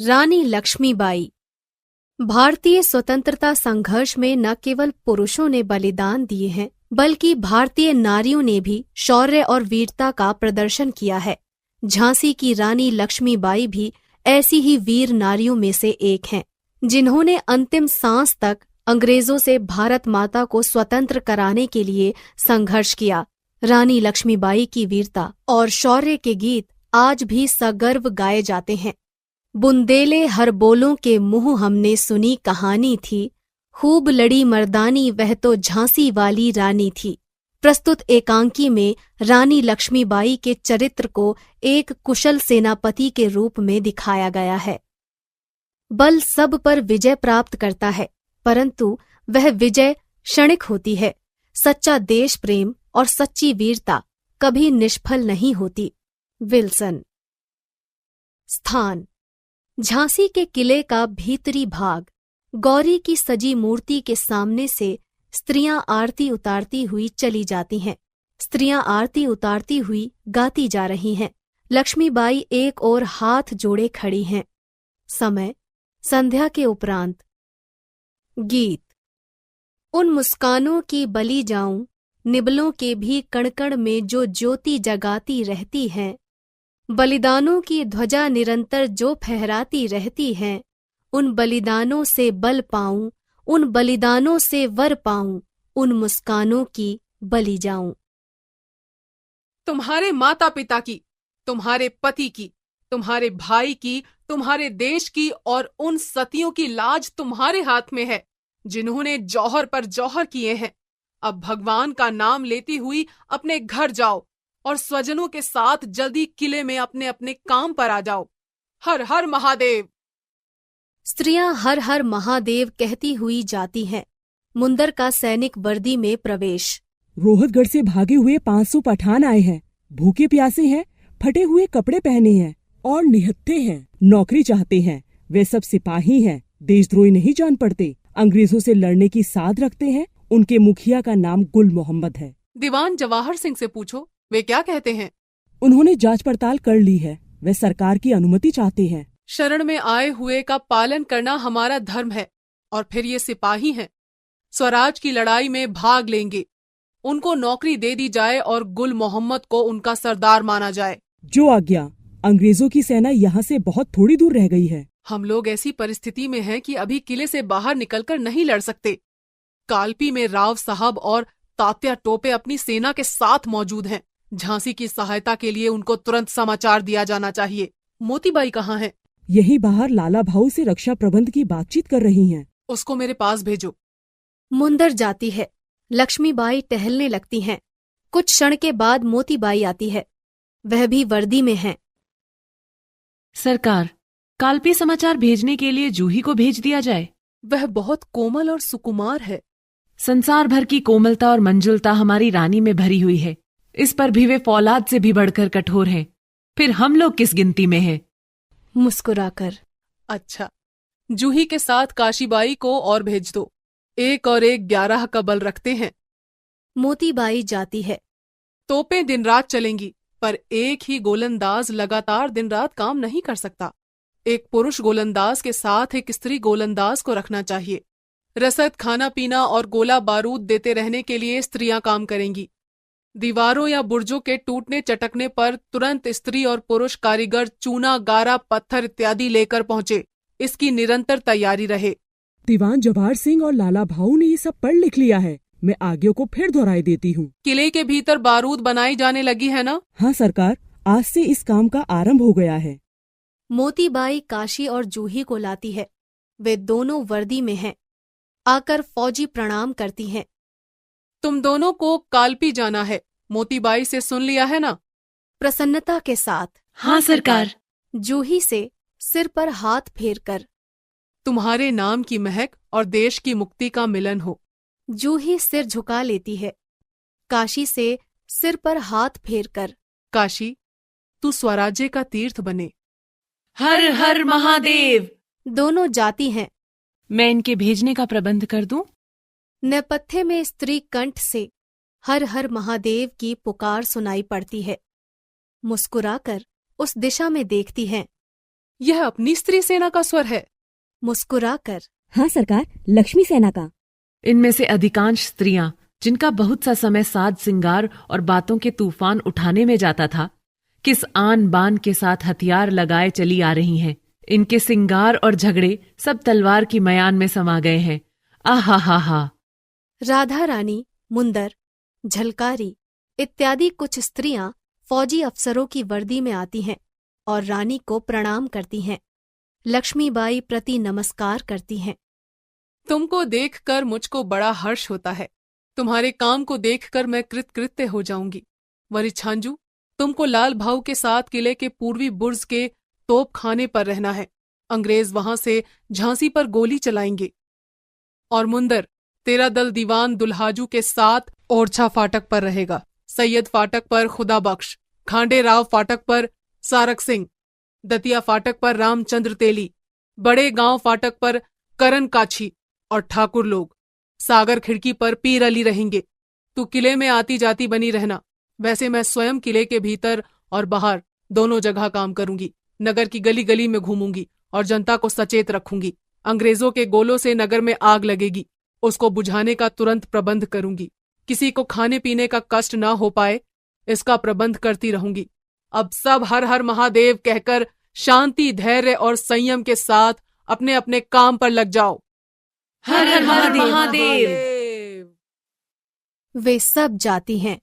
रानी लक्ष्मीबाई। भारतीय स्वतंत्रता संघर्ष में न केवल पुरुषों ने बलिदान दिए हैं, बल्कि भारतीय नारियों ने भी शौर्य और वीरता का प्रदर्शन किया है। झांसी की रानी लक्ष्मीबाई भी ऐसी ही वीर नारियों में से एक हैं, जिन्होंने अंतिम सांस तक अंग्रेजों से भारत माता को स्वतंत्र कराने के लिए संघर्ष किया। रानी लक्ष्मीबाई की वीरता और शौर्य के गीत आज भी सगर्व गाए जाते हैं। बुंदेले हर बोलों के मुंह हमने सुनी कहानी थी, खूब लड़ी मर्दानी वह तो झांसी वाली रानी थी। प्रस्तुत एकांकी में रानी लक्ष्मीबाई के चरित्र को एक कुशल सेनापति के रूप में दिखाया गया है। बल सब पर विजय प्राप्त करता है, परंतु वह विजय क्षणिक होती है। सच्चा देश प्रेम और सच्ची वीरता कभी निष्फल नहीं होती। विल्सन। स्थान: झांसी के किले का भीतरी भाग। गौरी की सजी मूर्ति के सामने से स्त्रियां आरती उतारती हुई चली जाती हैं। स्त्रियां आरती उतारती हुई गाती जा रही हैं। लक्ष्मीबाई एक ओर हाथ जोड़े खड़ी हैं। समय: संध्या के उपरांत। गीत: उन मुस्कानों की बलि जाऊं, निबलों के भी कण-कण में जो ज्योति जगाती रहती हैं। बलिदानों की ध्वजा निरंतर जो फहराती रहती है, उन बलिदानों से बल पाऊं, उन बलिदानों से वर पाऊं, उन मुस्कानों की बलि जाऊं। तुम्हारे माता पिता की, तुम्हारे पति की, तुम्हारे भाई की, तुम्हारे देश की और उन सतियों की लाज तुम्हारे हाथ में है, जिन्होंने जौहर पर जौहर किए हैं। अब भगवान का नाम लेती हुई अपने घर जाओ और स्वजनों के साथ जल्दी किले में अपने अपने काम पर आ जाओ। हर हर महादेव। स्त्रियां हर हर महादेव कहती हुई जाती हैं। मुंदर का सैनिक वर्दी में प्रवेश। रोहतगढ़ से भागे हुए 500 पठान आए हैं। भूखे प्यासे हैं, फटे हुए कपड़े पहने हैं और निहत्थे हैं। नौकरी चाहते हैं। वे सब सिपाही हैं, देशद्रोही नहीं जान पड़ते। अंग्रेजों से लड़ने की साध रखते हैं। उनके मुखिया का नाम गुल मोहम्मद है। दीवान जवाहर सिंह से पूछो, वे क्या कहते हैं। उन्होंने जांच पड़ताल कर ली है। वे सरकार की अनुमति चाहते हैं। शरण में आए हुए का पालन करना हमारा धर्म है। और फिर ये सिपाही हैं, स्वराज की लड़ाई में भाग लेंगे। उनको नौकरी दे दी जाए और गुल मोहम्मद को उनका सरदार माना जाए। जो आज्ञा। अंग्रेजों की सेना यहाँ से बहुत थोड़ी दूर रह गई है। हम लोग ऐसी परिस्थिति में हैं कि अभी किले से बाहर निकलकर नहीं लड़ सकते। कालपी में राव साहब और तात्या टोपे अपनी सेना के साथ मौजूद हैं। झांसी की सहायता के लिए उनको तुरंत समाचार दिया जाना चाहिए। मोतीबाई कहाँ है? यही बाहर लाला भाऊ से रक्षा प्रबंध की बातचीत कर रही हैं। उसको मेरे पास भेजो। मुंदर जाती है। लक्ष्मीबाई टहलने लगती हैं। कुछ क्षण के बाद मोतीबाई आती है। वह भी वर्दी में है। सरकार, कालपी समाचार भेजने के लिए जूही को भेज दिया जाए। वह बहुत कोमल और सुकुमार है। संसार भर की कोमलता और मंजुलता हमारी रानी में भरी हुई है। इस पर भी वे फौलाद से भी बढ़कर कठोर हैं। फिर हम लोग किस गिनती में हैं? मुस्कुराकर। अच्छा, जूही के साथ काशीबाई को और भेज दो। 1 और 1 11 का बल रखते हैं। मोतीबाई जाती है। तोपें दिन रात चलेंगी, पर एक ही गोलंदाज लगातार दिन रात काम नहीं कर सकता। एक पुरुष गोलंदाज के साथ एक स्त्री गोलंदाज को रखना चाहिए। रसद, खाना पीना और गोला बारूद देते रहने के लिए स्त्रियां काम करेंगी। दीवारों या बुर्जों के टूटने चटकने पर तुरंत स्त्री और पुरुष कारीगर चूना, गारा, पत्थर इत्यादि लेकर पहुंचे। इसकी निरंतर तैयारी रहे। दीवान जवाहर सिंह और लाला भाऊ ने ये सब पढ़ लिख लिया है। मैं आगे को फिर दोहराई देती हूँ। किले के भीतर बारूद बनाई जाने लगी है ना? हाँ सरकार, आज से इस काम का आरंभ हो गया है। मोतीबाई काशी और जूही को लाती है। वे दोनों वर्दी में हैं। आकर फौजी प्रणाम करती हैं। तुम दोनों को कालपी जाना है। मोतीबाई से सुन लिया है ना? प्रसन्नता के साथ। हाँ सरकार। जूही से सिर पर हाथ फेरकर। तुम्हारे नाम की महक और देश की मुक्ति का मिलन हो। जूही सिर झुका लेती है। काशी से सिर पर हाथ फेरकर। काशी, तू स्वराज्य का तीर्थ बने। हर हर महादेव। दोनों जाती हैं। मैं इनके भेजने का प्रबंध कर दूं? नेपथ्य में स्त्री कंठ से हर हर महादेव की पुकार सुनाई पड़ती है। मुस्कुराकर उस दिशा में देखती हैं। यह अपनी स्त्री सेना का स्वर है। मुस्कुराकर। हाँ सरकार, लक्ष्मी सेना का। इनमें से अधिकांश स्त्रियां, जिनका बहुत सा समय साज सिंगार और बातों के तूफान उठाने में जाता था, किस आन बान के साथ हथियार लगाए चली आ रही हैं। इनके सिंगार और झगड़े सब तलवार की मयान में समा गए हैं। आहा हा हा। राधा रानी, मुंदर, झलकारी इत्यादि कुछ स्त्रियां फौजी अफसरों की वर्दी में आती हैं और रानी को प्रणाम करती हैं। लक्ष्मीबाई प्रति नमस्कार करती हैं। तुमको देखकर मुझको बड़ा हर्ष होता है। तुम्हारे काम को देखकर मैं कृतकृत्य हो जाऊंगी। वरिछांजू, तुमको लाल भाऊ के साथ किले के पूर्वी बुर्ज के तोप खाने पर रहना है। अंग्रेज वहां से झांसी पर गोली चलाएंगे। और मुंदर, तेरा दल दीवान दुल्हाजू के साथ ओरछा फाटक पर रहेगा। सैयद फाटक पर खुदा बख्श, खांडे राव फाटक पर सारक सिंह, दतिया फाटक पर रामचंद्र तेली, बड़े गांव फाटक पर करण काछी और ठाकुर लोग, सागर खिड़की पर पीर अली रहेंगे। तू किले में आती जाती बनी रहना। वैसे मैं स्वयं किले के भीतर और बाहर दोनों जगह काम करूंगी। नगर की गली गली में घूमूंगी और जनता को सचेत रखूंगी। अंग्रेजों के गोलों से नगर में आग लगेगी, उसको बुझाने का तुरंत प्रबंध करूंगी। किसी को खाने पीने का कष्ट ना हो पाए, इसका प्रबंध करती रहूंगी। अब सब हर हर महादेव कहकर शांति, धैर्य और संयम के साथ अपने अपने काम पर लग जाओ। हर हर महादेव। वे सब जाती हैं